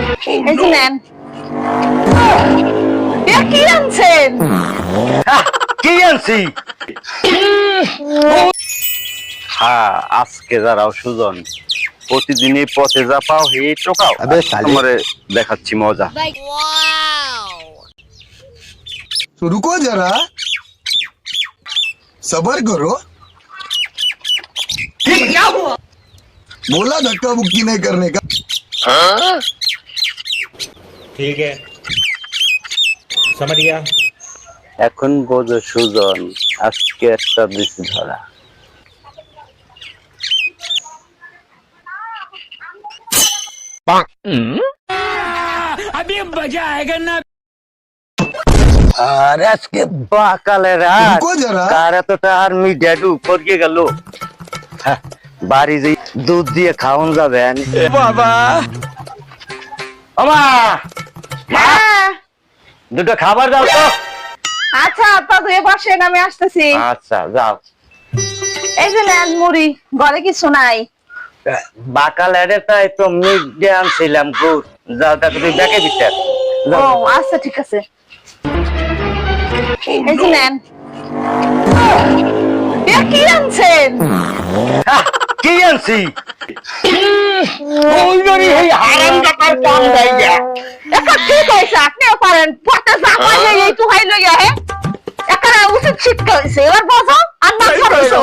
এই যে নেন। কি আনছেন? কি আনছি? হ্যাঁ, আজকে যারাও সুজন প্রতিদিনই পথে যা পাও হে টোকাও তোমারে দেখাচ্ছি মজা। तो रुको जरा सबर करो। बोला धक्का मुक्की नहीं करने का। ठीक है समझ गया। এখন বোঝো সুজন, আজকে একটা দিছি ধরা। अभी मजा आएगा ना। আর আজকে বাকালে রাত रुको जरा কার এতটা আর মিডিয়া করিয়ে গেল। হ্যাঁ, বাড়ি যে দুধ দিয়ে খাওয়ান যাবে বাবা। আমা হ্যাঁ দুটো খাবার দাও তো। আচ্ছা আপা ধুয়ে বসেন, আমি আসতেছি। আচ্ছা যাও। এই যে নেন মুড়ি, ঘরে কিছু নাই। বাকালের তাই তো মিডিয়া আনছিলাম গুড়, যাও তাকে তুই ব্যাকে দিতে। ও আচ্ছা ঠিক আছে। এই যে নেন। কি আনছেন? কি আনছি? ওই জন্য এই হারামজাদার কাম দেয় না। একা কি কইছে? আপনিও পারেন পথে জামাই লইয়া একটু খাই লইয়া হে। একা উচিত শিক্ষা হইছে, এবার বোঝো আর না করছো।